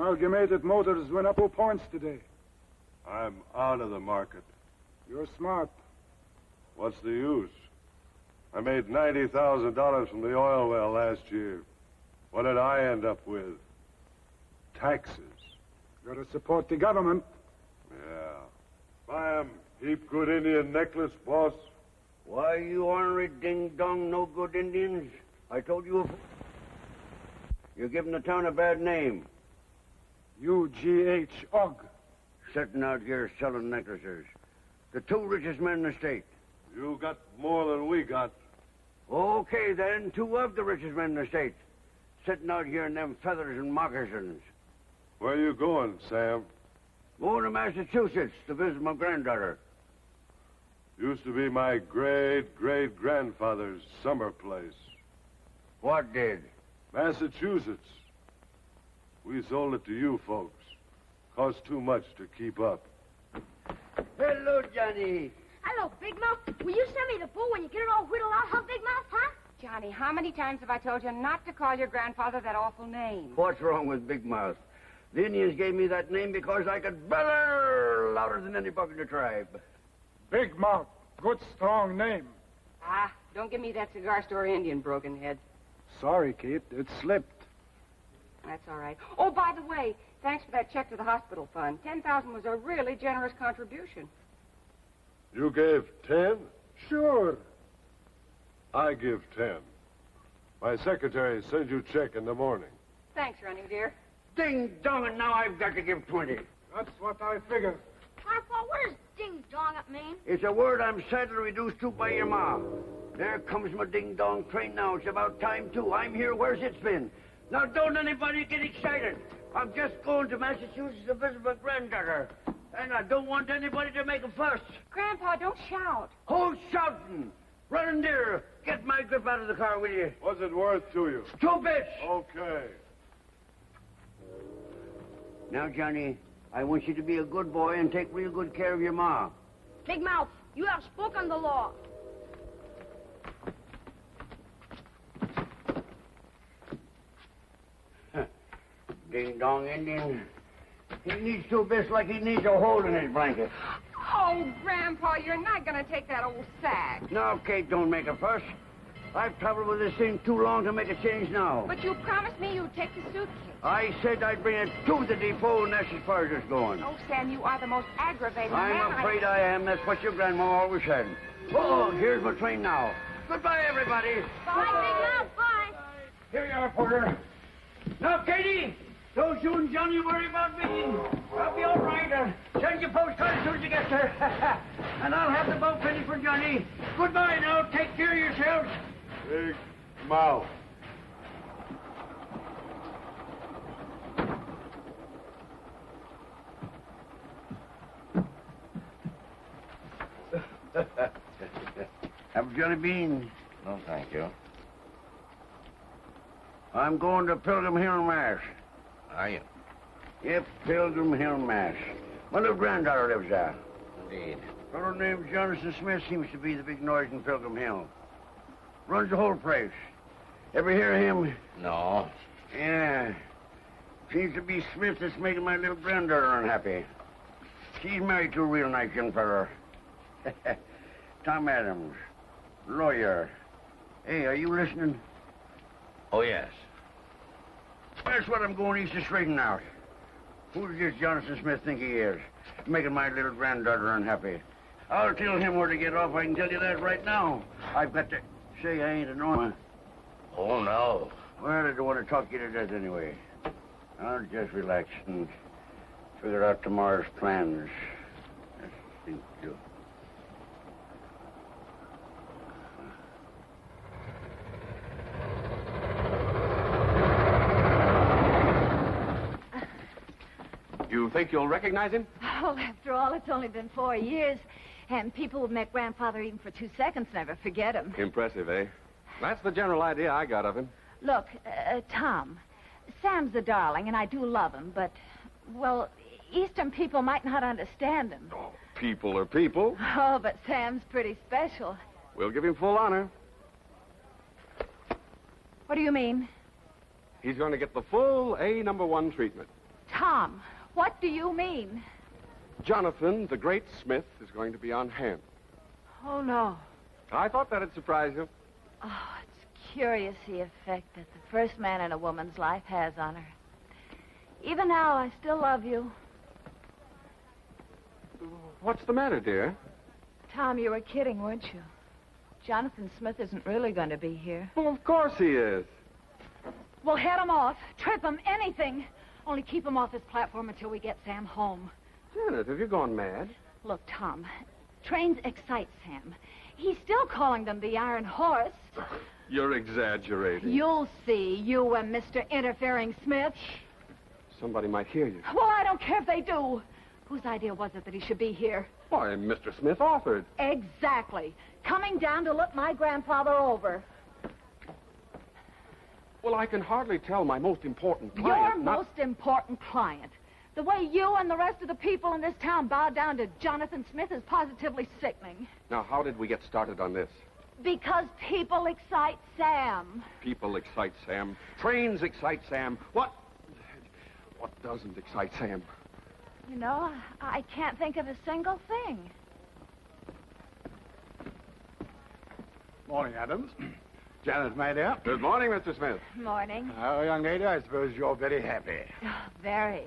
Amalgamated Motors went up 2 points today. I'm out of the market. You're smart. What's the use? I made $90,000 from the oil well last year. What did I end up with? Taxes. Gotta support the government. Yeah. Buy 'em heap good Indian necklace, boss. Why, you ornery ding-dong, no-good Indians. I told you... You're giving the town a bad name. UGH Og. Sitting out here selling necklaces. The 2 richest men in the state. You got more than we got. Okay, then, 2 of the richest men in the state. Sitting out here in them feathers and moccasins. Where you going, Sam? Going to Massachusetts to visit my granddaughter. Used to be my great-great-grandfather's summer place. What did? Massachusetts. We sold it to you folks. Cost too much to keep up. Hello, Johnny. Hello, Bigmouth. Will you send me the bull when you get it all whittled out, huh, Bigmouth, huh? Johnny, how many times have I told you not to call your grandfather that awful name? What's wrong with Bigmouth? The Indians gave me that name because I could bellow louder than any buck in the tribe. Big Mouth. Good, strong name. Ah, don't give me that cigar store Indian, broken head. Sorry, Kate. It slipped. That's all right. Oh, by the way, thanks for that check to the hospital fund. $10,000 was a really generous contribution. You gave 10? Sure. I give 10. My secretary sends you a check in the morning. Thanks, Ronnie, dear. Ding-dong, and now I've got to give 20. That's what I figured. Grandpa, what does ding-dong it mean? It's a word I'm sadly reduced to by your ma. There comes my ding-dong train now. It's about time, too. I'm here. Where's it been? Now, don't anybody get excited. I'm just going to Massachusetts to visit my granddaughter. And I don't want anybody to make a fuss. Grandpa, don't shout. Who's shouting? Run there. Get my grip out of the car, will you? What's it worth to you? 2 bits. Okay. Now, Johnny, I want you to be a good boy and take real good care of your ma. Bigmouth, you have spoken the law. Ding-dong Indian. He needs 2 bits like he needs a hole in his blanket. Oh, Grandpa, you're not going to take that old sack. Now, Kate, don't make a fuss. I've traveled with this thing too long to make a change now. But you promised me you'd take the suitcase. I said I'd bring it to the depot, and that's as far as it's going. Oh, Sam, you are the most aggravating man I'm afraid I am. That's what your grandma always said. Oh, here's my train now. Goodbye, everybody. Bye, Bigmouth, bye. Here you are, Porter. Now, Katie, don't you and Johnny worry about me. I'll be all right. Send your postcard as soon as you get there. And I'll have the boat ready for Johnny. Goodbye now. Take care of yourselves. Big mouth. Have a jelly bean. No, thank you. I'm going to Pilgrim Hill, Mass. Are you? Yep, Pilgrim Hill, Mass. My little granddaughter lives there. Indeed. A fellow named Jonathan Smith seems to be the big noise in Pilgrim Hill. Runs the whole place. Ever hear of him? No. Yeah. Seems to be Smith that's making my little granddaughter unhappy. She's married to a real nice young feller. Tom Adams, lawyer. Hey, are you listening? Oh, yes. That's what I'm going east to straighten out. Who does this Jonathan Smith think he is? Making my little granddaughter unhappy. I'll tell him where to get off. I can tell you that right now. I've got to... Say, I ain't annoying. Oh, no. Well, I don't want to talk you to death anyway. I'll just relax and figure out tomorrow's plans. Let's think, too. You think you'll recognize him? Oh, after all, it's only been 4 years. And people who've met Grandfather even for 2 seconds never forget him. Impressive, eh? That's the general idea I got of him. Look, Tom, Sam's a darling, and I do love him, but, well, Eastern people might not understand him. Oh, people are people. Oh, but Sam's pretty special. We'll give him full honor. What do you mean? He's going to get the full A#1 treatment. Tom, what do you mean? Jonathan, the great Smith, is going to be on hand. Oh, no. I thought that'd surprise you. Oh, it's curious the effect that the first man in a woman's life has on her. Even now, I still love you. What's the matter, dear? Tom, you were kidding, weren't you? Jonathan Smith isn't really going to be here. Well, of course he is. We'll head him off, trip him, anything. Only keep him off this platform until we get Sam home. Janet, have you gone mad? Look, Tom, trains excite Sam. He's still calling them the Iron Horse. You're exaggerating. You'll see, you and Mr. Interfering Smith. Somebody might hear you. Well, I don't care if they do. Whose idea was it that he should be here? Why, Mr. Smith offered. Exactly. Coming down to look my grandfather over. Well, I can hardly tell my most important Your client. most important client. The way you and the rest of the people in this town bow down to Jonathan Smith is positively sickening. Now, how did we get started on this? Because people excite Sam. People excite Sam. Trains excite Sam. What doesn't excite Sam? You know, I can't think of a single thing. Morning, Adams. Janet, my dear. Good morning, Mr. Smith. Morning. Oh, young lady, I suppose you're very happy. Very.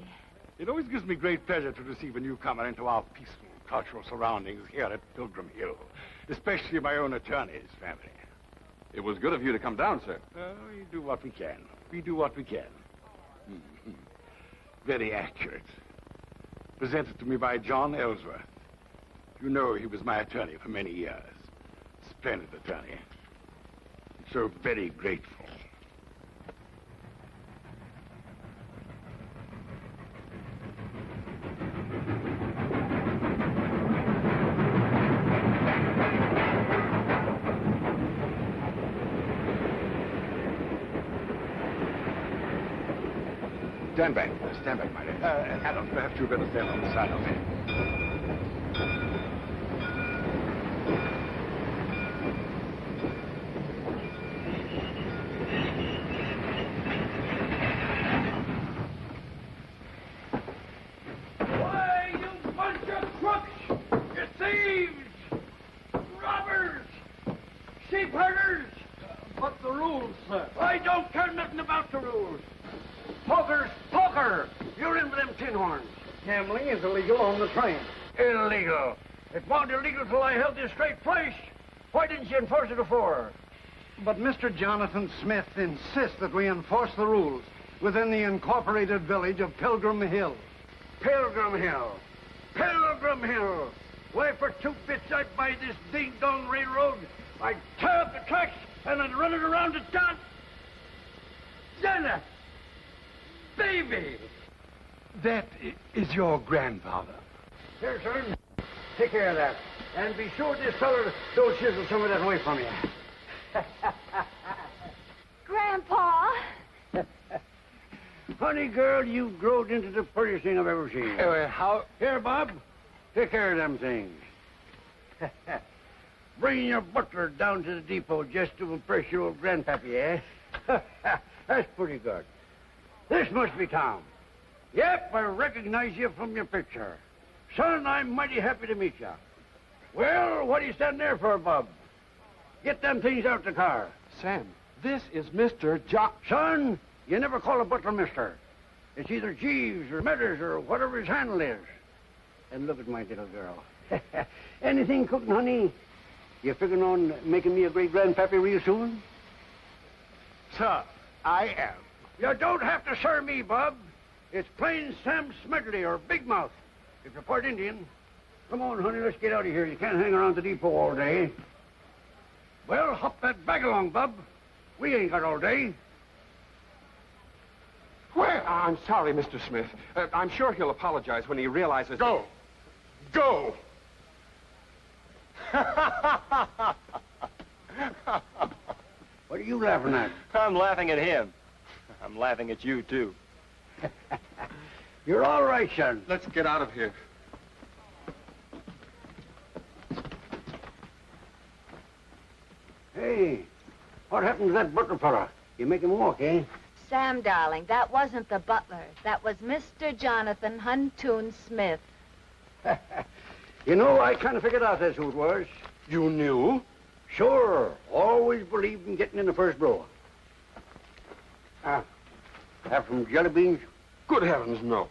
It always gives me great pleasure to receive a newcomer into our peaceful, cultural surroundings here at Pilgrim Hill, especially my own attorney's family. It was good of you to come down, sir. Oh, we do what we can. We do what we can. Mhm. Very accurate. Presented to me by John Ellsworth. You know he was my attorney for many years. Splendid attorney. So very grateful. Stand back. Stand back, my dear. Adam, perhaps you better stand on the side of me. Why, you bunch of crooks! You thieves! Robbers! Sheep herders! But the rules, sir. I don't care nothing about the rules. Poker's poker! You're in with them tin horns. Gambling is illegal on the train. Illegal. It wasn't illegal till I held this straight place. Why didn't you enforce it before? But Mr. Jonathan Smith insists that we enforce the rules within the incorporated village of Pilgrim Hill. Pilgrim Hill. Pilgrim Hill. Why, for 2 bits I'd buy this ding-dong railroad. I'd tear up the tracks and I'd run it around the town. Jenna! Baby! That is your grandfather. Here, son. Take care of that. And be sure this feller don't chisel some of that away from you. Grandpa! Honey girl, you've growed into the prettiest thing I've ever seen. How... Here, Bob. Take care of them things. Bringing your butler down to the depot just to impress your old grandpappy, eh? That's pretty good. This must be Tom. Yep, I recognize you from your picture. Son, I'm mighty happy to meet you. Well, what are you standing there for, Bob? Get them things out the car. Sam, this is Mr. Jock. Son, you never call a butler mister. It's either Jeeves or Metters or whatever his handle is. And look at my little girl. Anything cooking, honey? You figuring on making me a great-grandpappy real soon? Sir, I am. You don't have to sir me, Bob. It's plain Sam Smedley or Bigmouth, if you're part Indian. Come on, honey, let's get out of here. You can't hang around the depot all day. Well, hop that bag along, Bub. We ain't got all day. Well, I'm sorry, Mr. Smith. I'm sure he'll apologize when he realizes... Go. Go. What are you laughing at? I'm laughing at him. I'm laughing at you, too. You're all right, son. Let's get out of here. Hey, what happened to that butler fella? You make him walk, eh? Sam, darling, that wasn't the butler. That was Mr. Jonathan Huntoon Smith. You know, I kind of figured out that's who it was. You knew? Sure. Always believed in getting in the first row. Have some jelly beans? Good heavens, no.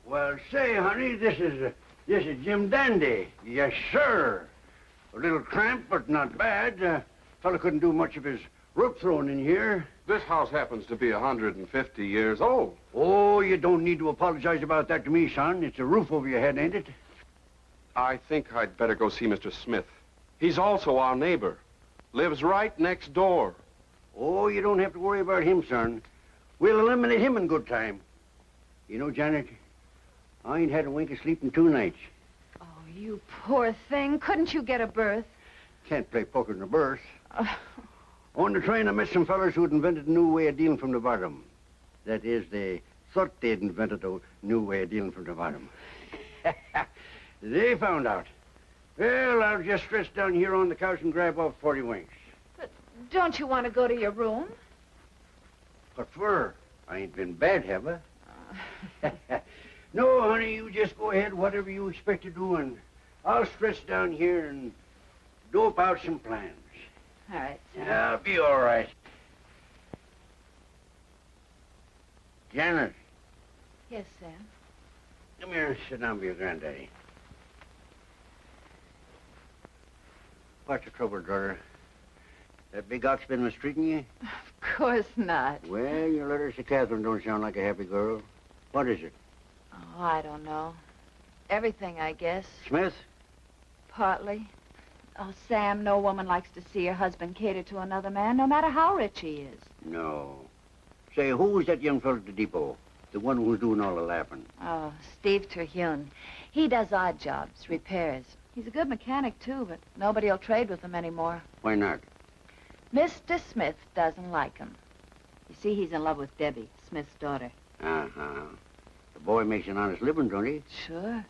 Well, say, honey, this is Jim Dandy. Yes, sir. A little cramped, but not bad. Fella couldn't do much of his rope throwing in here. This house happens to be 150 years old. Oh, you don't need to apologize about that to me, son. It's a roof over your head, ain't it? I think I'd better go see Mr. Smith. He's also our neighbor. Lives right next door. Oh, you don't have to worry about him, son. We'll eliminate him in good time. You know, Janet, I ain't had a wink of sleep in 2 nights. Oh, you poor thing. Couldn't you get a berth? Can't play poker in a berth. On the train, I met some fellas who'd invented a new way of dealing from the bottom. That is, they thought they'd invented a new way of dealing from the bottom. They found out. Well, I'll just stretch down here on the couch and grab off 40 winks. But don't you want to go to your room? What for? I ain't been bad, have I? No, honey, you just go ahead, whatever you expect to do, and I'll stretch down here and dope out some plans. All right, Sam. I'll be all right. Janet, Yes, Sam. come here and sit down with your granddaddy. What's the trouble, daughter? That big ox been mistreating you? Of course not. Well, your letters to Catherine don't sound like a happy girl. What is it? Oh, I don't know. Everything, I guess. Smith? Partly. Oh, Sam, no woman likes to see her husband cater to another man, no matter how rich he is. No. Say, who was that young fellow at the depot? The one who was doing all the laughing? Oh, Steve Terhune. He does odd jobs, repairs. He's a good mechanic, too, but nobody will trade with him anymore. Why not? Mr. Smith doesn't like him. You see, he's in love with Debbie, Smith's daughter. Uh-huh. The boy makes an honest living, don't he? Sure.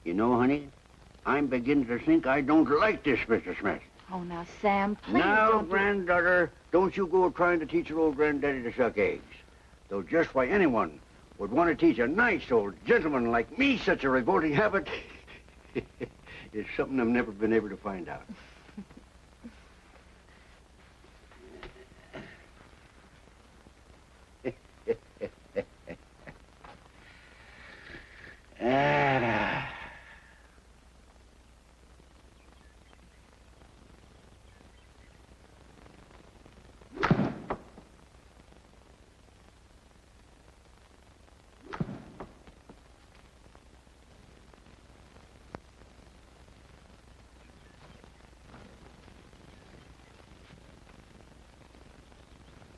You know, honey, I'm beginning to think I don't like this Mr. Smith. Oh, now, Sam, please Now, don't granddaughter, don't you go trying to teach your old granddaddy to suck eggs. Though just why anyone would want to teach a nice old gentleman like me such a revolting habit is something I've never been able to find out. Ah.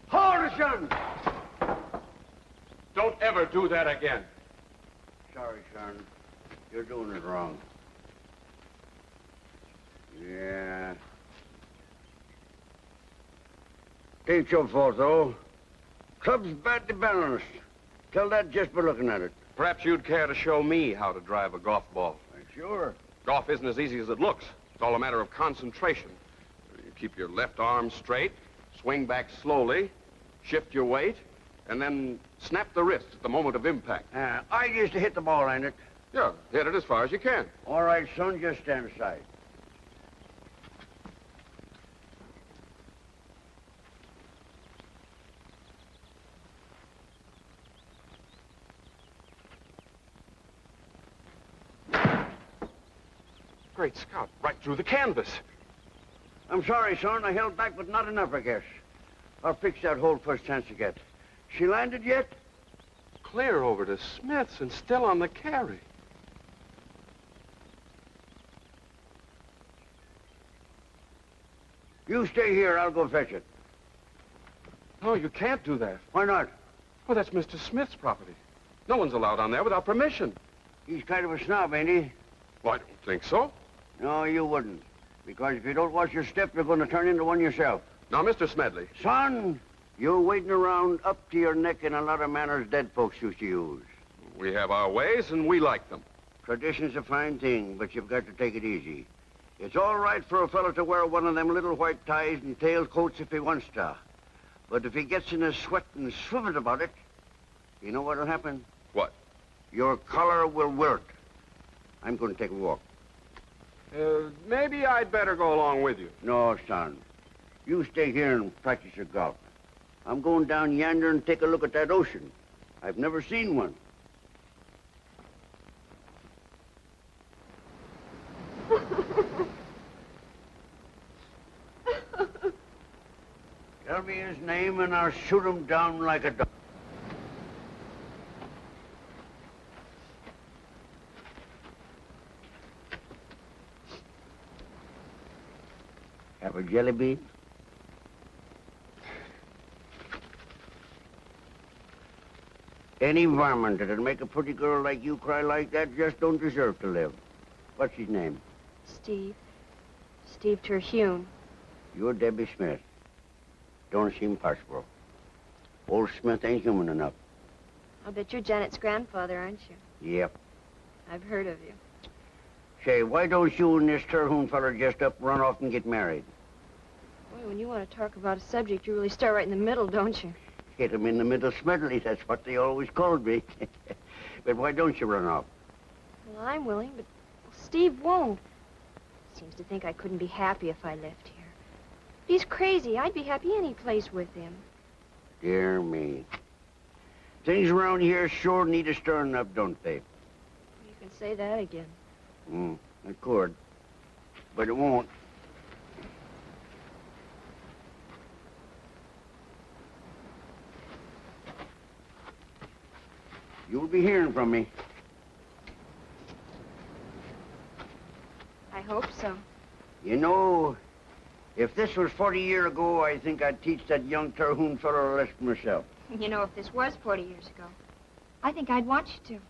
Hold it, son! Don't ever do that again. Sorry, son. You're doing it wrong. Yeah. Ain't your fault, though. Club's badly balanced. Tell that just by looking at it. Perhaps you'd care to show me how to drive a golf ball. Sure. Golf isn't as easy as it looks. It's all a matter of concentration. You keep your left arm straight, swing back slowly, shift your weight, and then snap the wrist at the moment of impact. I used to hit the ball, ain't it? Yeah, hit it as far as you can. All right, son, just stand aside. Great Scott, right through the canvas. I'm sorry, son. I held back, but not enough, I guess. I'll fix that hole first chance I get. She landed yet? Clear over to Smith's and still on the carry. You stay here. I'll go fetch it. No, you can't do that. Why not? Well, that's Mr. Smith's property. No one's allowed on there without permission. He's kind of a snob, ain't he? Well, I don't think so. No, you wouldn't. Because if you don't watch your step, you're going to turn into one yourself. Now, Mr. Smedley. Son, you're wading around up to your neck in a lot of manners dead folks used to use. We have our ways, and we like them. Tradition's a fine thing, but you've got to take it easy. It's all right for a fellow to wear one of them little white ties and tailcoats if he wants to. But if he gets in a sweat and swimming about it, you know what'll happen? What? Your collar will wilt. I'm going to take a walk. Maybe I'd better go along with you. No, son. You stay here and practice your golf. I'm going down yonder and take a look at that ocean. I've never seen one. Tell me his name and I'll shoot him down like a dog. Have a jelly bean? Any varmint that'd make a pretty girl like you cry like that just don't deserve to live. What's his name? Steve. Steve Terhune. You're Debbie Smith. Don't seem possible. Old Smith ain't human enough. I'll bet you're Janet's grandfather, aren't you? Yep. I've heard of you. Say, why don't you and this Terhune feller just up run off and get married? Boy, when you want to talk about a subject, you really start right in the middle, don't you? Hit him in the middle, Smedley. That's what they always called me. But why don't you run off? Well, I'm willing, but Steve won't. Seems to think I couldn't be happy if I left here. He's crazy. I'd be happy any place with him. Dear me. Things around here sure need a stirring up, don't they? You can say that again. It could. But it won't. You'll be hearing from me. I hope so. You know, if this was 40 years ago, I think I'd teach that young Terhune fellow a lesson myself. You know, if this was 40 years ago, I think I'd want you to.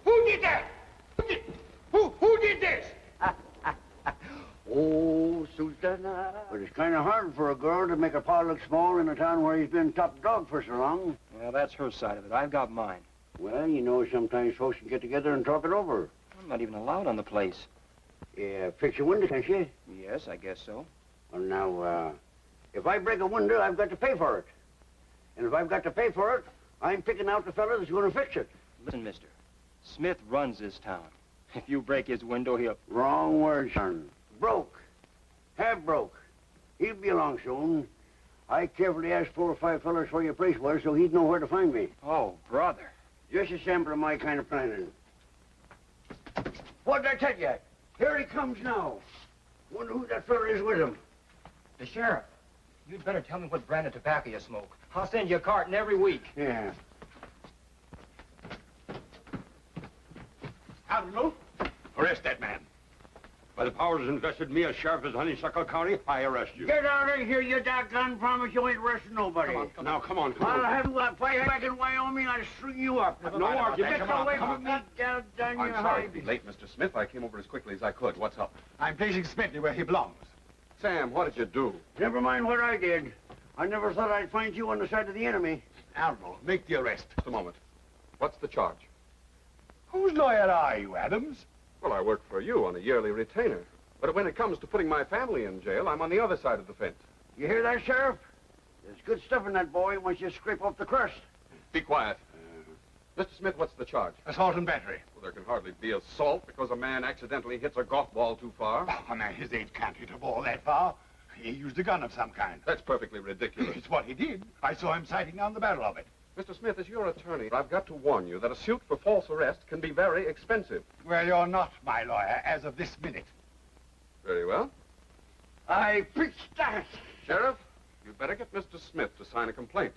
Who did that? Who did this? Oh, Susanna. But it's kind of hard for a girl to make her pa look small in a town where he's been top dog for so long. Well, that's her side of it. I've got mine. Well, you know, sometimes folks can get together and talk it over. I'm not even allowed on the place. Yeah, fix your window, can't you? Yes, I guess so. Well, now, if I break a window, I've got to pay for it. And if I've got to pay for it, I'm picking out the fella that's going to fix it. Listen, mister. Smith runs this town. If you break his window, he'll... Wrong word, son. Broke. Have broke. He'll be along soon. I carefully asked 4 or 5 fellas where your place was so he'd know where to find me. Oh, brother. Just a sample of my kind of planning. What did I tell you? Here he comes now. Wonder who that fella is with him. The sheriff. You'd better tell me what brand of tobacco you smoke. I'll send you a carton every week. Yeah. Admiral, arrest that man. By the powers invested me as sheriff of Honeysuckle County, I arrest you. Get out of here, you doggone promise. You ain't arresting nobody. Come on. I'll have you up. If I back in Wyoming, I'll string you up. No argument. Get away from me, down I'm your sorry hide. to be late, Mr. Smith. I came over as quickly as I could. What's up? I'm placing Smedley where he belongs. Sam, what did you do? Never mind what I did. I never thought I'd find you on the side of the enemy. Admiral, make the arrest. Just a moment. What's the charge? Whose lawyer are you, Adams? Well, I work for you on a yearly retainer. But when it comes to putting my family in jail, I'm on the other side of the fence. You hear that, Sheriff? There's good stuff in that boy once you scrape off the crust. Be quiet. Mr. Smith, what's the charge? Assault and battery. Well, there can hardly be assault because a man accidentally hits a golf ball too far. Oh, a man his age can't hit a ball that far. He used a gun of some kind. That's perfectly ridiculous. It's what he did. I saw him sighting down the barrel of it. Mr. Smith, as your attorney, I've got to warn you that a suit for false arrest can be very expensive. Well, you're not my lawyer as of this minute. Very well. I fixed that. Sheriff, you'd better get Mr. Smith to sign a complaint.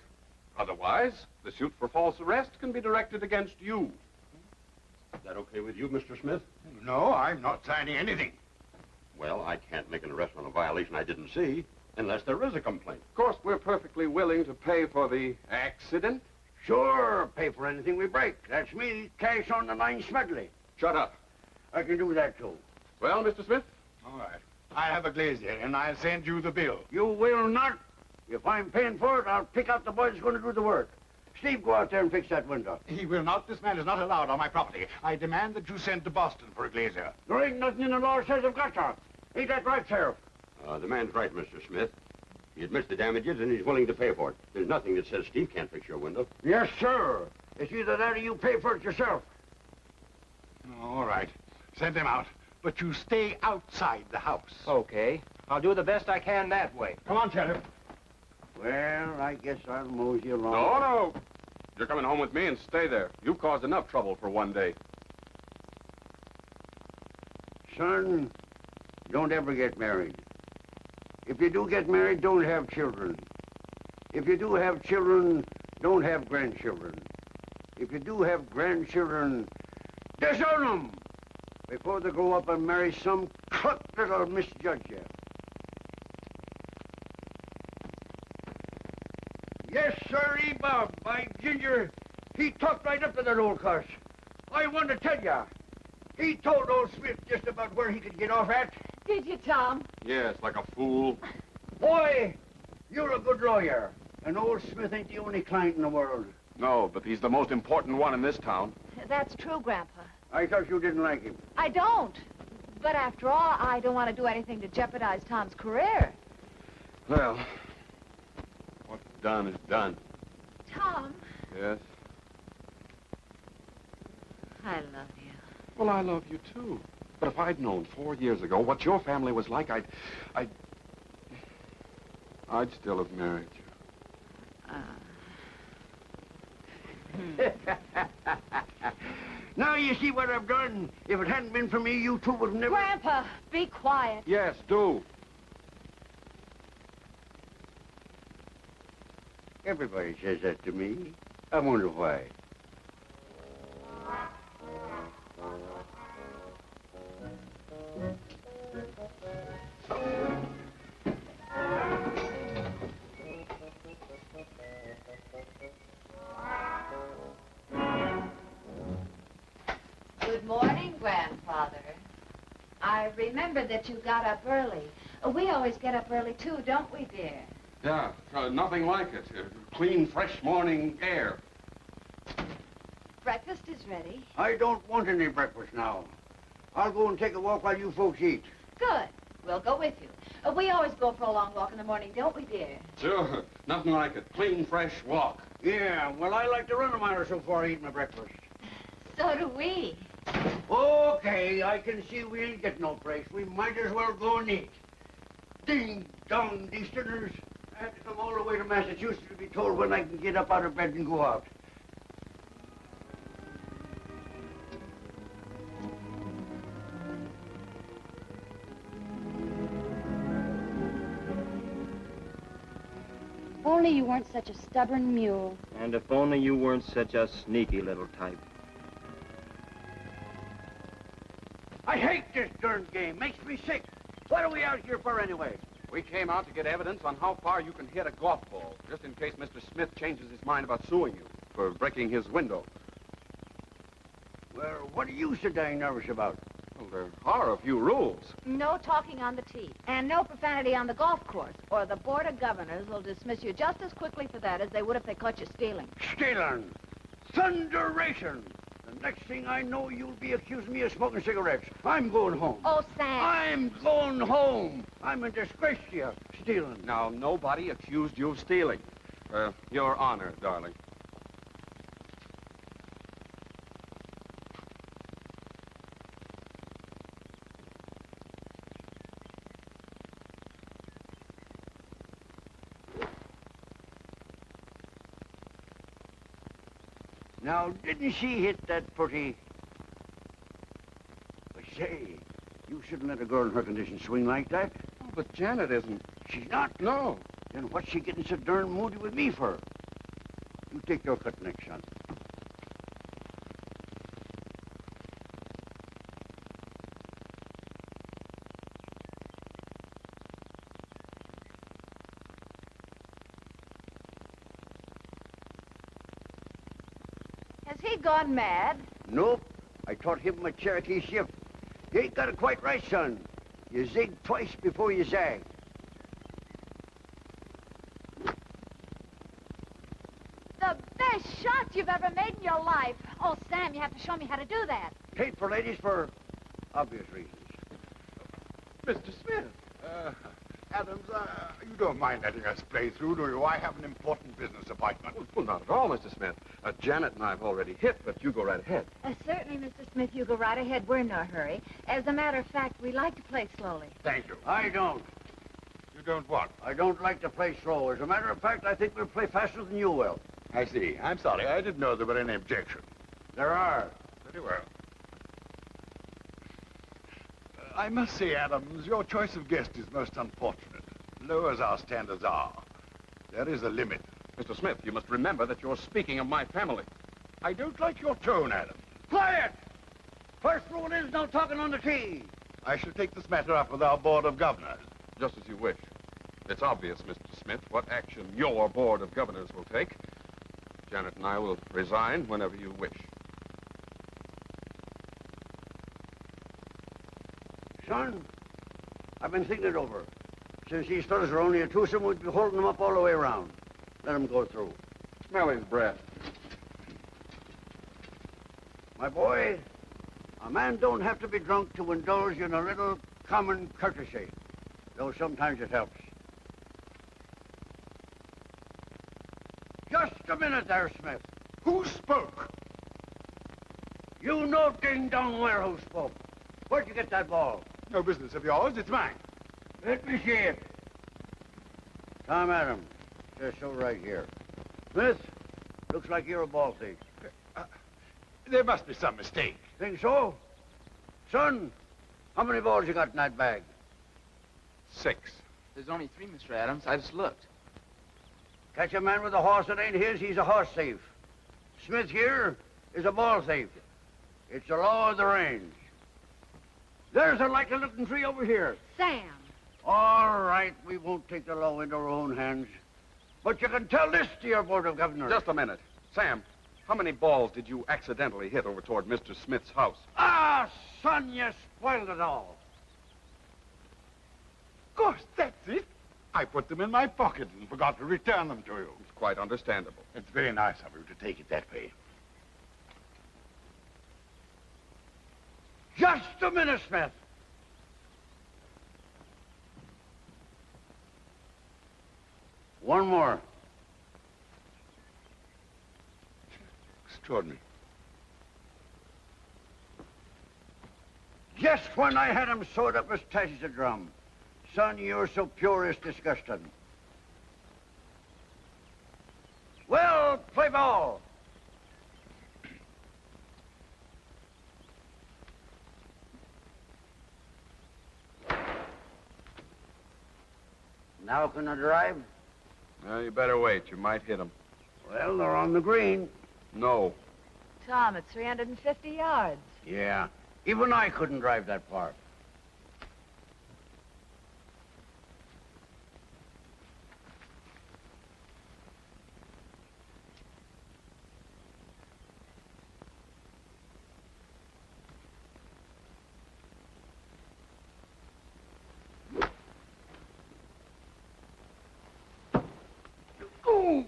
Otherwise, the suit for false arrest can be directed against you. Is that okay with you, Mr. Smith? No, I'm not signing anything. Well, I can't make an arrest on a violation I didn't see unless there is a complaint. Of course, we're perfectly willing to pay for the accident. Sure, pay for anything we break. That's me, cash on the line, Smedley. Shut up. I can do that, too. Well, Mr. Smith? All right. I have a glazier, and I'll send you the bill. You will not. If I'm paying for it, I'll pick out the boy that's going to do the work. Steve, go out there and fix that window. He will not. This man is not allowed on my property. I demand that you send to Boston for a glazier. There ain't nothing in the law says I've got to. Ain't that right, Sheriff? The man's right, Mr. Smith. He admits the damages, and he's willing to pay for it. There's nothing that says Steve can't fix your window. Yes, sir. It's either that or you pay for it yourself. All right. Send him out. But you stay outside the house. Okay. I'll do the best I can that way. Come on, Sheriff. Well, I guess I'll mosey along. No. You're coming home with me and stay there. You've caused enough trouble for one day. Son, don't ever get married. If you do get married, don't have children. If you do have children, don't have grandchildren. If you do have grandchildren, disown them before they grow up and marry some cluck that'll misjudge you. Yes, sirree, Bob. By Ginger, he talked right up to that old cuss. I want to tell ya, he told old Smith just about where he could get off at. Did you, Tom? Yes, like a fool. Boy, you're a good lawyer. And old Smith ain't the only client in the world. No, but he's the most important one in this town. That's true, Grandpa. I thought you didn't like him. I don't. But after all, I don't want to do anything to jeopardize Tom's career. Well, what's done is done. Tom, Yes? I love you. Well, I love you, too. But if I'd known 4 years ago what your family was like, I'd still have married you. Now you see what I've done. If it hadn't been for me, you two would never... Grandpa, be quiet. Yes, do. Everybody says that to me. I wonder why. Good morning, Grandfather. I remember that you got up early. We always get up early, too, don't we, dear? Yeah, nothing like it. Clean, fresh morning air. Breakfast is ready. I don't want any breakfast now. I'll go and take a walk while you folks eat. Good. We'll go with you. We always go for a long walk in the morning, don't we, dear? Sure, nothing like it. Clean, fresh walk. Yeah, well, I like to run a mile or so before I eat my breakfast. So do we. Okay, I can see we ain't getting no place. We might as well go and eat. Ding dong, Easterners. I have to come all the way to Massachusetts to be told when I can get up out of bed and go out. If only you weren't such a stubborn mule. And if only you weren't such a sneaky little type. I hate this darn game. Makes me sick. What are we out here for anyway? We came out to get evidence on how far you can hit a golf ball, just in case Mr. Smith changes his mind about suing you for breaking his window. Well, what are you so dang nervous about? Well, there are a few rules. No talking on the tee. And no profanity on the golf course, or the Board of Governors will dismiss you just as quickly for that as they would if they caught you stealing. Stealing! Thunderation! The next thing I know, you'll be accusing me of smoking cigarettes. I'm going home. Oh, Sam. I'm going home. I'm a disgrace to you, stealing. Now, nobody accused you of stealing. Your Honor, darling. Now, didn't she hit that pretty? But say, you shouldn't let a girl in her condition swing like that. Oh, but Janet isn't. She's not? No. Then what's she getting so darn moody with me for? You take your cut next, son. Has he gone mad? Nope. I taught him my Cherokee shift. You ain't got it quite right, son. You zig twice before you zag. The best shot you've ever made in your life. Oh, Sam, you have to show me how to do that. Tape for ladies for obvious reasons. Mr. Smith. Adams, you don't mind letting us play through, do you? I have an important business appointment. Well, not at all, Mr. Smith. Janet and I have already hit, but you go right ahead. Certainly, Mr. Smith, you go right ahead. We're in no hurry. As a matter of fact, we like to play slowly. Thank you. I don't. You don't what? I don't like to play slow. As a matter of fact, I think we'll play faster than you will. I see. I'm sorry. I didn't know there were any objections. There are. Very well. I must say, Adams, your choice of guest is most unfortunate. Low as our standards are, there is a limit. Mr. Smith, you must remember that you're speaking of my family. I don't like your tone, Adams. Quiet! First rule is no talking on the tee. I shall take this matter up with our Board of Governors. Just as you wish. It's obvious, Mr. Smith, what action your Board of Governors will take. Janet and I will resign whenever you wish. Son, I've been thinking it over. Since these fellas are only a twosome, we'd be holding them up all the way around. Let them go through. Smell his breath. My boy, a man don't have to be drunk to indulge in a little common courtesy, though sometimes it helps. Just a minute there, Smith. Who spoke? You know ding-dong well who spoke. Where'd you get that ball? No business of yours. It's mine. Let me see it. Tom Adams, just so right here. Smith, looks like you're a ball thief. There must be some mistake. Think so? Son, how many balls you got in that bag? 6. There's only 3, Mr. Adams. I just looked. Catch a man with a horse that ain't his, he's a horse thief. Smith here is a ball thief. It's the law of the range. There's a likely-looking tree over here. Sam. All right, we won't take the law into our own hands. But you can tell this to your Board of Governors. Just a minute. Sam, how many balls did you accidentally hit over toward Mr. Smith's house? Ah, son, you spoiled it all. Of course, that's it. I put them in my pocket and forgot to return them to you. It's quite understandable. It's very nice of you to take it that way. Just a minute, Smith. One more. Extraordinary. Just when I had him sewed up as tight as a drum. Son, you're so pure it's disgusting. Well, play ball. Now can I drive? You better wait. You might hit him. Well, they're on the green. No. Tom, it's 350 yards. Yeah. Even I couldn't drive that far. Ooh.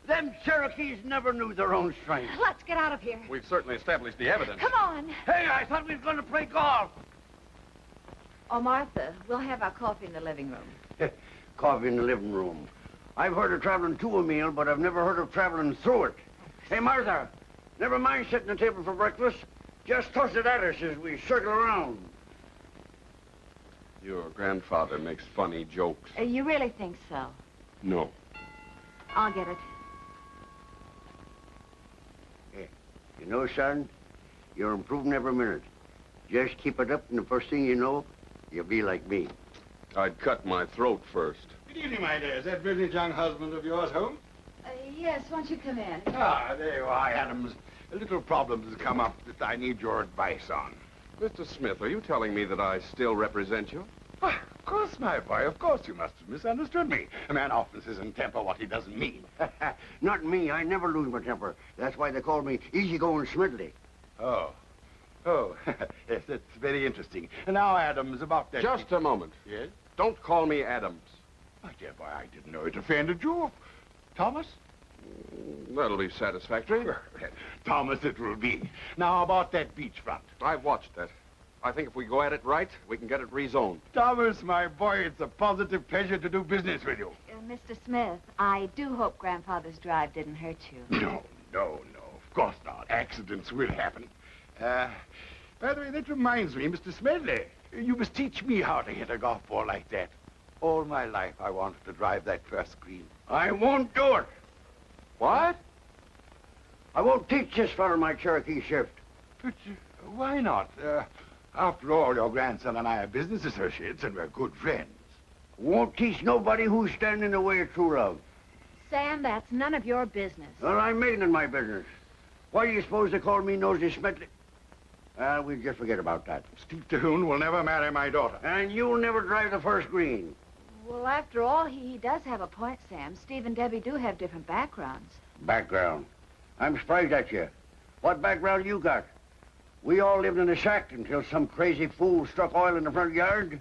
Them Cherokees never knew their own strength. Let's get out of here. We've certainly established the evidence. Come on. Hey, I thought we were going to play golf. Oh, Martha, we'll have our coffee in the living room. Coffee in the living room. I've heard of traveling to a meal, but I've never heard of traveling through it. Hey, Martha, never mind setting the table for breakfast. Just toss it at us as we circle around. Your grandfather makes funny jokes. You really think so? No. I'll get it. Hey, you know, son, you're improving every minute. Just keep it up, and the first thing you know, you'll be like me. I'd cut my throat first. Good evening, my dear. Is that brilliant young husband of yours home? Yes, won't you come in? Ah, there you are, Adams. A little problem has come up that I need your advice on. Mr. Smith, are you telling me that I still represent you? Why, of course, my boy. Of course you must have misunderstood me. A man often says in temper what he doesn't mean. Not me. I never lose my temper. That's why they call me easygoing Smedley. Oh. Oh, yes, that's very interesting. And now, Adams, about that... Just a moment. Yes? Don't call me Adams. My dear boy, I didn't know it offended you. Thomas? That'll be satisfactory. Thomas it will be. Now, about that beachfront. I've watched that. I think if we go at it right, we can get it rezoned. Thomas, my boy, it's a positive pleasure to do business with you. Mr. Smith, I do hope Grandfather's drive didn't hurt you. No, of course not. Accidents will happen. By the way, that reminds me, Mr. Smedley, you must teach me how to hit a golf ball like that. All my life, I wanted to drive that first green. I won't do it. What? I won't teach this fellow my Cherokee shift. But why not? After all, your grandson and I are business associates, and we're good friends. Won't teach nobody who's standing in the way of true love. Sam, that's none of your business. Well, I'm making it my business. Why do you suppose they call me Nosy Smedley? We'll just forget about that. Steve Terhune will never marry my daughter. And you'll never drive the first green. Well, after all, he does have a point, Sam. Steve and Debbie do have different backgrounds. Background? I'm surprised at you. What background you got? We all lived in a shack until some crazy fool struck oil in the front yard.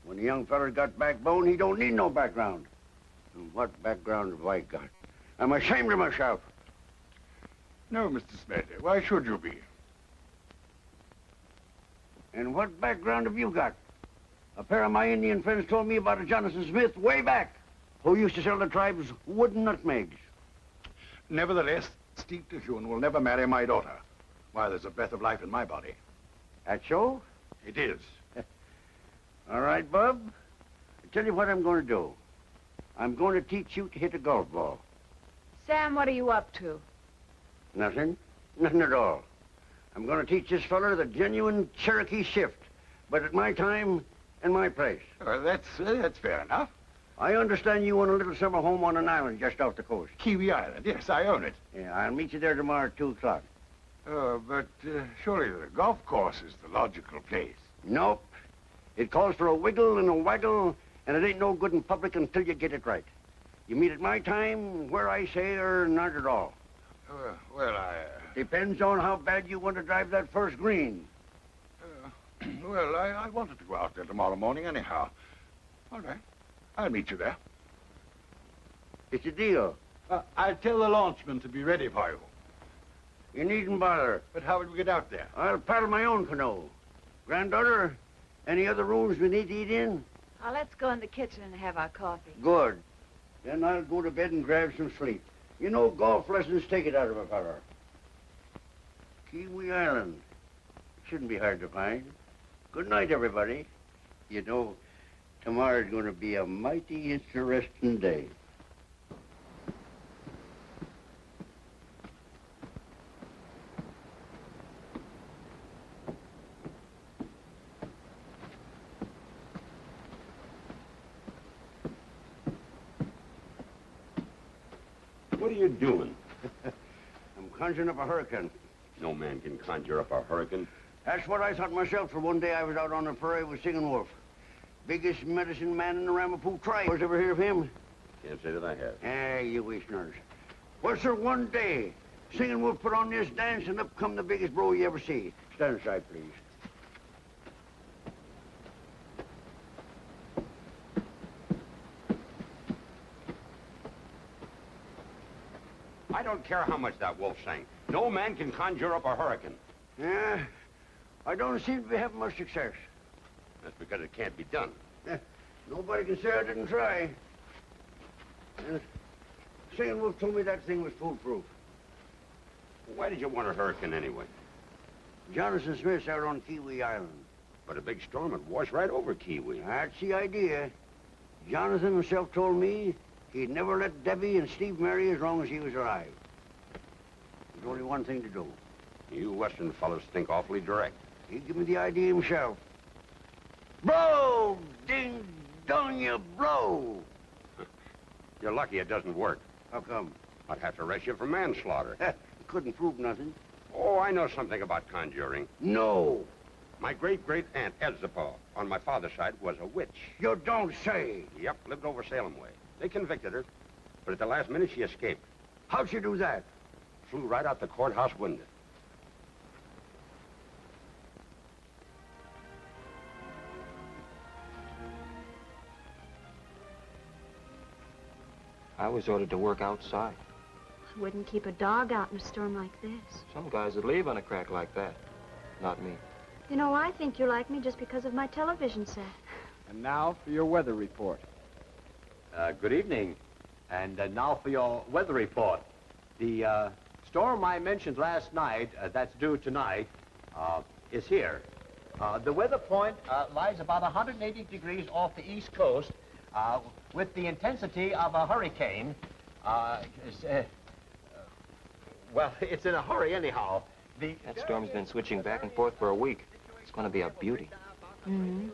When the young feller got backbone, he don't need no background. And what background have I got? I'm ashamed of myself. No, Mr. Smedley. Why should you be? And what background have you got? A pair of my Indian friends told me about a Jonathan Smith way back, who used to sell the tribes wooden nutmegs. Nevertheless, Steve Terhune will never marry my daughter while there's a breath of life in my body. That so? It is. All right, Bub. I'll tell you what I'm going to do. I'm going to teach you to hit a golf ball. Sam, what are you up to? Nothing. Nothing at all. I'm going to teach this fella the genuine Cherokee shift, but at my time and my place. That's fair enough. I understand you own a little summer home on an island just off the coast. Kiwi Island. Yes, I own it. Yeah, I'll meet you there tomorrow at 2 o'clock. But surely the golf course is the logical place. Nope. It calls for a wiggle and a waggle, and it ain't no good in public until you get it right. You meet at my time, where I say, or not at all. Well, I... Depends on how bad you want to drive that first green. Well, I wanted to go out there tomorrow morning anyhow. All right. I'll meet you there. It's a deal. I'll tell the launchman to be ready for you. You needn't bother. But how would we get out there? I'll paddle my own canoe. Granddaughter, any other rooms we need to eat in? Let's go in the kitchen and have our coffee. Good. Then I'll go to bed and grab some sleep. You know, golf lessons take it out of a fella. Kiwi Island. Shouldn't be hard to find. Good night, everybody. You know, tomorrow's going to be a mighty interesting day. What are you doing? I'm conjuring up a hurricane. No man can conjure up a hurricane. That's what I thought myself, for one day I was out on the prairie with Singing Wolf. Biggest medicine man in the Ramapo tribe. Was ever hear of him? Can't say that I have. You wish nurse. Well, sir, one day, Singing Wolf put on this dance, and up come the biggest bro you ever see. Stand aside, please. I don't care how much that wolf sang. No man can conjure up a hurricane. Yeah, I don't seem to be having much success. That's because it can't be done. Nobody can say I didn't try. And Singing Wolf told me that thing was foolproof. Why did you want a hurricane anyway? Jonathan Smith's out on Kiwi Island. But a big storm would wash right over Kiwi. That's the idea. Jonathan himself told me he'd never let Debbie and Steve marry as long as he was alive. There's only one thing to do. You Western fellows think awfully direct. He gave me the idea himself. Blow! Ding dong, you blow! You're lucky it doesn't work. How come? I'd have to arrest you for manslaughter. He couldn't prove nothing. Oh, I know something about conjuring. No. My great-great-aunt Elzapah, on my father's side, was a witch. You don't say. Yep, lived over Salem way. They convicted her, but at the last minute she escaped. How'd she do that? Flew right out the courthouse window. I was ordered to work outside. I wouldn't keep a dog out in a storm like this. Some guys would leave on a crack like that. Not me. You know, I think you like me just because of my television set. And now for your weather report. Good evening. And now for your weather report. The storm I mentioned last night, that's due tonight, is here. The weather point lies about 180 degrees off the east coast with the intensity of a hurricane. Well, it's in a hurry anyhow. That storm's been switching back and forth for a week. It's going to be a beauty. Mm-hmm.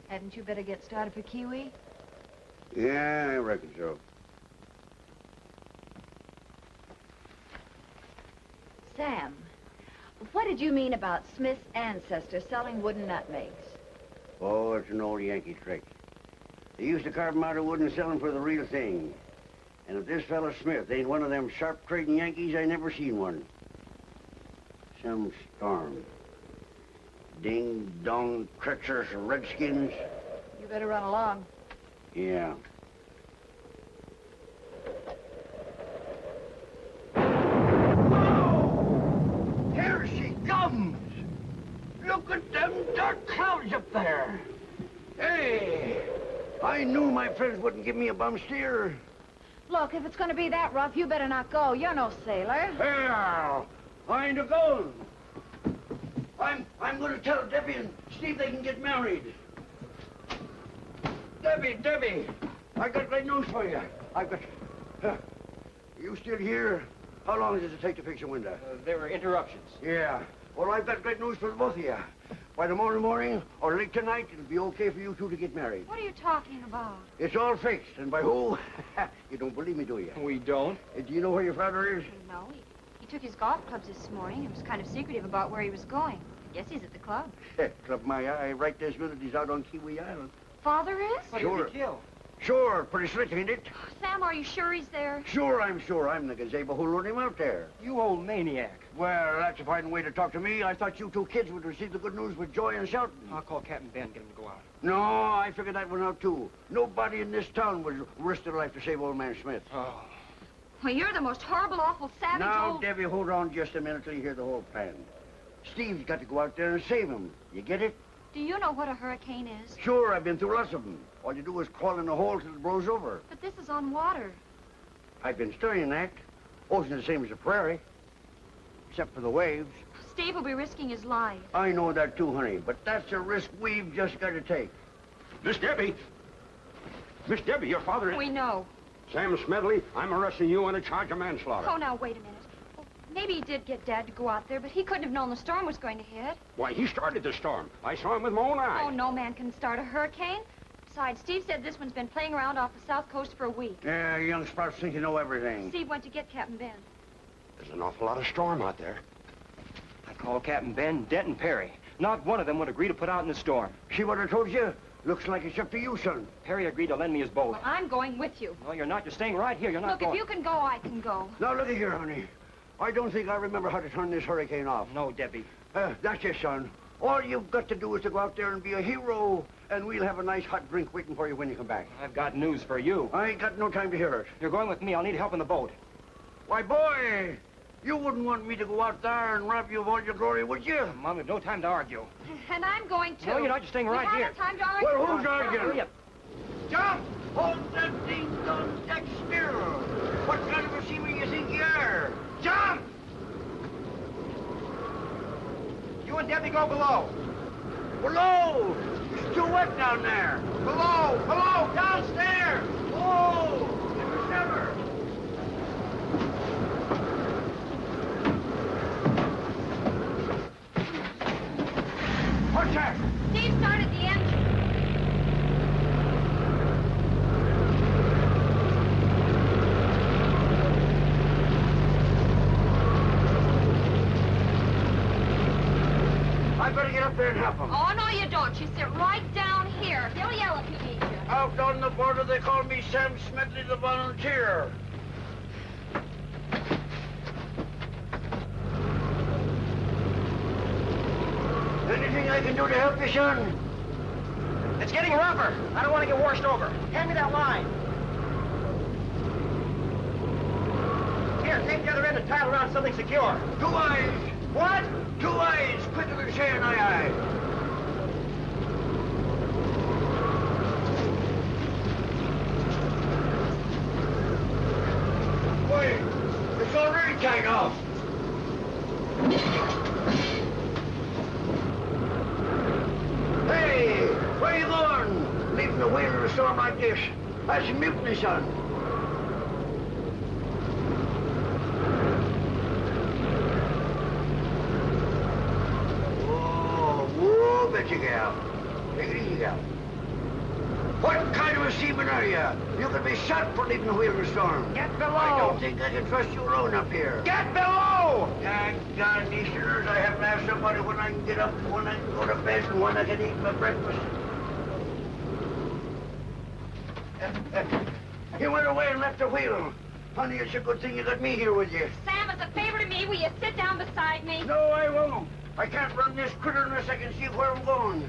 Hadn't you better get started for Kiwi? Yeah, I reckon so. Sam, what did you mean about Smith's ancestor selling wooden nutmegs? Oh, it's an old Yankee trick. They used to carve them out of wood and sell them for the real thing. And if this fella Smith ain't one of them sharp trading Yankees, I never seen one. Some storm. Ding dong, treacherous redskins. You better run along. Yeah. Whoa! Here she comes! Look at them dark clouds up there! Hey! I knew my friends wouldn't give me a bum steer. Look, if it's going to be that rough, you better not go. You're no sailor. Hell! I ain't a-going. I'm going to tell Debbie and Steve they can get married. Debbie, I got great news for you. You still here? How long does it take to fix your window? There were interruptions. Yeah. Well, I've got great news for the both of you. By tomorrow morning or late tonight, it'll be okay for you two to get married. What are you talking about? It's all fixed. And by who? You don't believe me, do you? We don't. Do you know where your father is? No, he took his golf clubs this morning. He was kind of secretive about where he was going. I guess he's at the club. Club my eye. Right this minute, he's out on Kiwi Island. Father is? What did he kill? Sure, pretty slick, ain't it? Sam, are you sure he's there? Sure, I'm sure. I'm the gazebo who lured him out there. You old maniac. Well, that's a fine way to talk to me. I thought you two kids would receive the good news with joy and shouting. I'll call Captain Ben and get him to go out. No, I figured that one out, too. Nobody in this town would risk their life to save old man Smith. Oh. Well, you're the most horrible, awful, savage Now, old... Debbie, hold on just a minute till you hear the whole plan. Steve's got to go out there and save him. You get it? Do you know what a hurricane is? Sure, I've been through lots of them. All you do is crawl in a hole till it blows over. But this is on water. I've been studying that. Ocean's the same as the prairie, except for the waves. Steve will be risking his life. I know that too, honey, but that's a risk we've just got to take. Miss Debbie! Miss Debbie, your father is... We know. Sam Smedley, I'm arresting you on a charge of manslaughter. Oh, now, wait a minute. Well, maybe he did get Dad to go out there, but he couldn't have known the storm was going to hit. Why, he started the storm. I saw him with my own eyes. Oh, no man can start a hurricane. Besides, Steve said this one's been playing around off the south coast for a week. Yeah, young sprouts think you know everything. Steve went to get Captain Ben. There's an awful lot of storm out there. I called Captain Ben, Dent, and Perry. Not one of them would agree to put out in the storm. See what I told you? Looks like it's up to you, son. Perry agreed to lend me his boat. Well, I'm going with you. No, you're not. You're staying right here. You're not Look, going. if you can go, I can go. Now, look at here, honey. I don't think I remember how to turn this hurricane off. No, Debbie. That's it, son. All you've got to do is to go out there and be a hero, and we'll have a nice hot drink waiting for you when you come back. I've got news for you. I ain't got no time to hear it. You're going with me. I'll need help in the boat. Why, boy, you wouldn't want me to go out there and rob you of all your glory, would you? Mom, we've no time to argue. And I'm going to. No, you're not. You're staying right we here. haven't time to argue. Well, who's arguing? Hurry up. Jump! Hold that ding-dong deck still. What kind of a seaman you think you are? Jump! and Debbie go below. Below! It's too wet down there. Below, downstairs. Oh! Never, never. What's that? Steve started the engine. I better get up there and help him. Oh, no, you don't. You sit right down here. They'll yell if you need you. Out on the border, they call me Sam Smedley, the volunteer. Anything I can do to help you, son? It's getting rougher. I don't want to get washed over. Hand me that line. Here, take the other end and tie it around something secure. 2 eyes. What? 2 eyes. Quicker than saying aye. Wait, it's already tied off. Hey, where you going? Leaving the wheel in a storm like this. That's a mutiny, son. Oh, whoa, bet you, gal. Take it easy, gal. What kind of a seaman are you? You could be shot for leaving the wheel in a storm. Get below. I don't think I can trust you alone up here. Get below! Thank God, Easterners, I have to have somebody when I can get up, when I can go to bed, and when I can eat my breakfast. You went away and left the wheel. Honey, it's a good thing you got me here with you. Sam, as a favor to me, will you sit down beside me? No, I won't. I can't run this critter unless I can see where I'm going.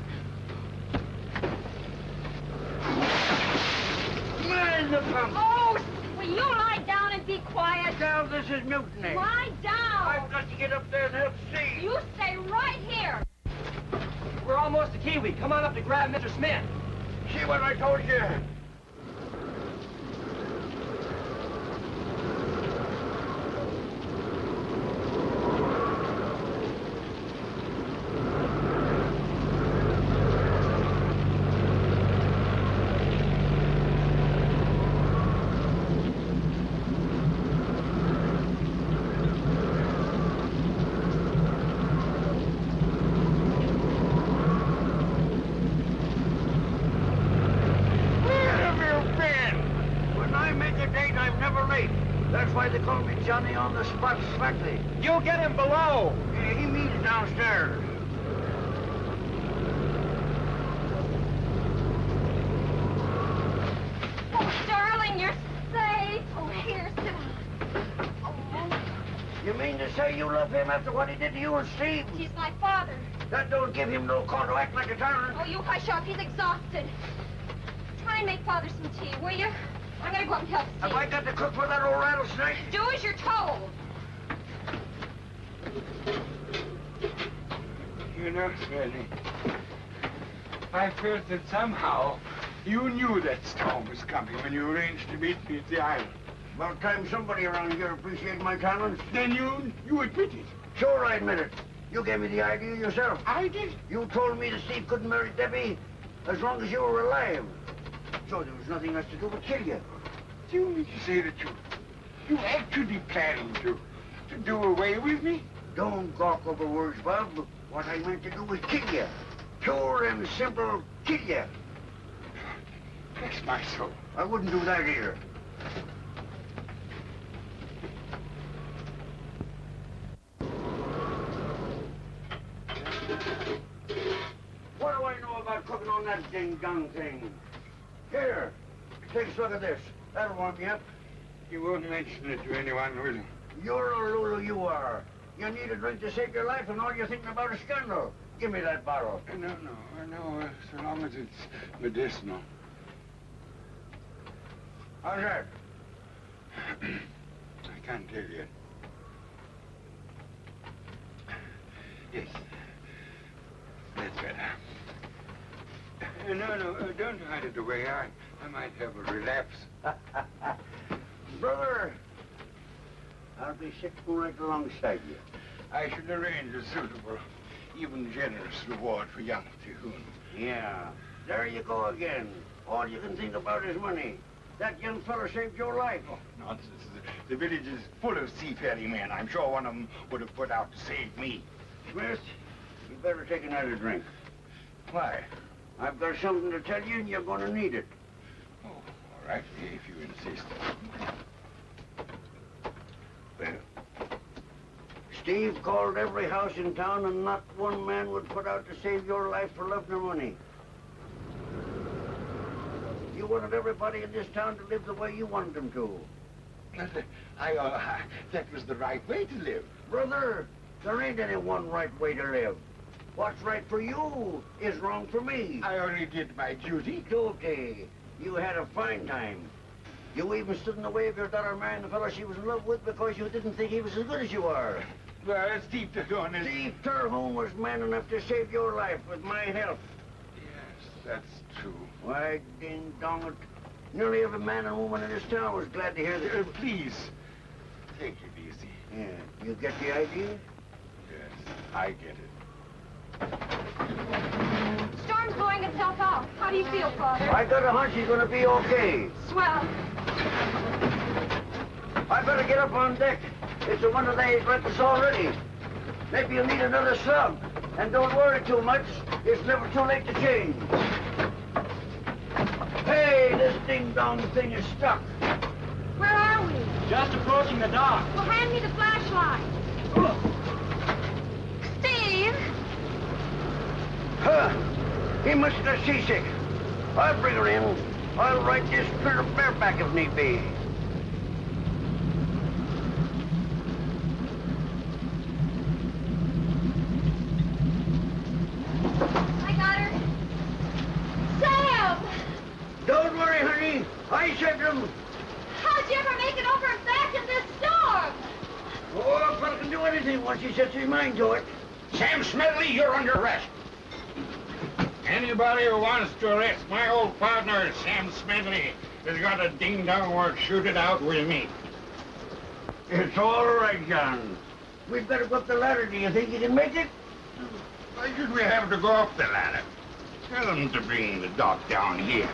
Man, the pump! Oh, will you lie down and be quiet? Gal, this is mutiny. Lie down! I've got to get up there and help Steve. You stay right here. We're almost to Kiwi. Come on up to grab Mr. Smith. See what I told you? That's why they call me Johnny on the spot Smedley. You'll get him below. Yeah, he means downstairs. Oh, darling, you're safe. Oh, here, sit down. Oh. You mean to say you love him after what he did to you and Steve? He's my father. That don't give him no call to act like a tyrant. Oh, you hush up. He's exhausted. Try and make Father some tea, will you? I'm gonna go up and help Steve. Have I got to cook for that old rattlesnake? Do as you're told. You know, Smedley, I felt that somehow you knew that storm was coming when you arranged to meet me at the island. About time somebody around here appreciated my talents. Then you admit it. Sure, I admit it. You gave me the idea yourself. I did? You told me that Steve couldn't marry Debbie as long as you were alive. So there was nothing else to do but kill you. Do you mean to say that you actually planning to do away with me? Don't gawk over words, Bob. What I meant to do was kill you. Pure and simple, kill you. Bless my soul. I wouldn't do that either. What do I know about cooking on that ding-dong thing? Here, take a slug of this. That'll warm you up. You won't mention it to anyone, will you? You're a Lulu, you are. You need a drink to save your life, and all you're thinking about is scandal. Give me that bottle. No, so long as it's medicinal. How's that? I can't tell yet. Yes. That's better. No, don't hide it away. I might have a relapse. Brother, I'll be sitting right alongside you. I should arrange a suitable even generous reward for young Terhune. Yeah, there you go again. All you can think about is money. That young fellow saved your life. Oh, nonsense. The village is full of seafaring men. I'm sure one of them would have put out to save me. Smith, you better take another drink. Why? I've got something to tell you, and you're going to need it. Oh, all right, if you insist. Well? Steve called every house in town, and not one man would put out to save your life for love nor money. You wanted everybody in this town to live the way you wanted them to. That was the right way to live. Brother, there ain't any one right way to live. What's right for you is wrong for me. I only did my duty. Duty. You had a fine time. You even stood in the way of your daughter marrying the fellow she was in love with because you didn't think he was as good as you are. Well, Steve Terhune is... Steve Terhune was man enough to save your life with my help. Yes, that's true. Why, ding dong it. Nearly every man and woman in this town was glad to hear that. Please, take it easy. Yeah, you get the idea? Yes, I get it. Storm's blowing itself out. How do you feel, Father? I got a hunch he's gonna be okay. Swell. I better get up on deck. It's a wonder they ain't left us already. Maybe you'll need another sub. And don't worry too much. It's never too late to change. Hey, this ding-dong thing is stuck. Where are we? Just approaching the dock. Well, hand me the flashlight. Steve! Huh. He must have got seasick. I'll bring her in. I'll ride this critter bareback if need be. I got her. Sam! Don't worry, honey. I saved him. How'd you ever make it over and back in this storm? Oh, a fellow can do anything once he sets his mind to it. Sam Smedley, you're under arrest. Anybody who wants to arrest my old partner, Sam Smedley, has got a ding-dong or shoot it out with me. It's all right, John. We'd better go up the ladder. Do you think you can make it? Why should we have to go up the ladder? Tell them to bring the dock down here.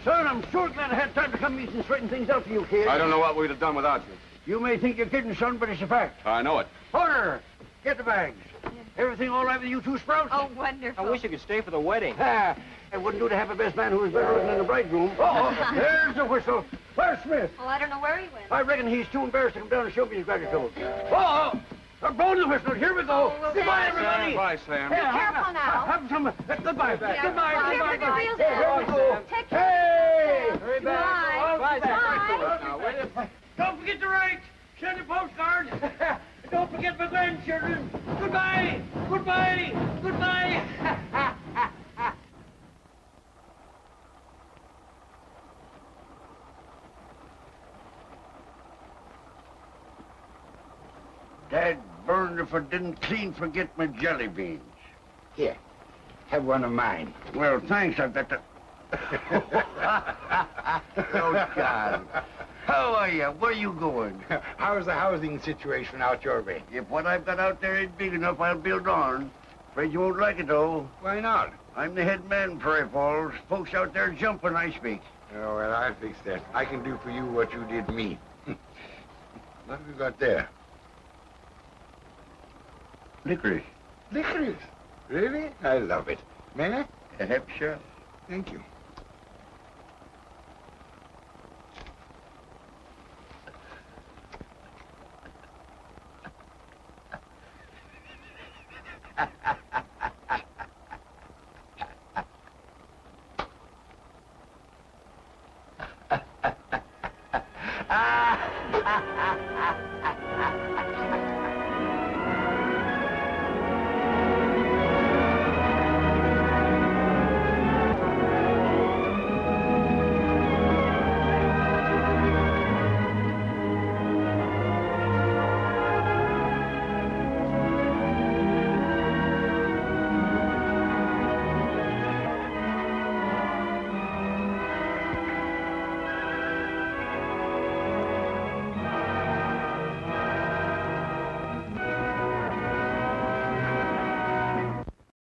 Son, I'm sure glad I had time to come east and straighten things out for you, kid. I don't know what we'd have done without you. You may think you're kidding, son, but it's a fact. I know it. Porter, get the bags. Everything all right with you two Sprouts? Oh, wonderful. I wish you could stay for the wedding. Ha! It wouldn't do to have a best man who was better looking than the bridegroom. Oh, there's the whistle. Where's Smith? Well, I don't know where he went. I reckon he's too embarrassed to come down and show me his gratitude. Oh, they're blowing the whistle. Here we go. well, Goodbye, Sam. everybody. Bye, Sam. Be careful now. Have some. Goodbye. Yeah, Goodbye. bye. Goodbye. Take your wheels Here we down. go. Take care. Hey! Hurry back. Bye. Now, wait a... Don't forget to write. Send a postcard. Don't forget my grandchildren. Goodbye. Goodbye. Goodbye. Dad burned if I didn't clean forget my jelly beans. Here, have one of mine. Well, thanks. I've got to... Oh, John. How are you? Where are you going? How's the housing situation out your way? If what I've got out there ain't big enough, I'll build on. Afraid you won't like it, though. Why not? I'm the head man in Prairie Falls. Folks out there jump when I speak. Oh, well, I'll fix that. I can do for you what you did me. What have you got there? Licorice. Licorice? Really? I love it. May I? Sure. Thank you.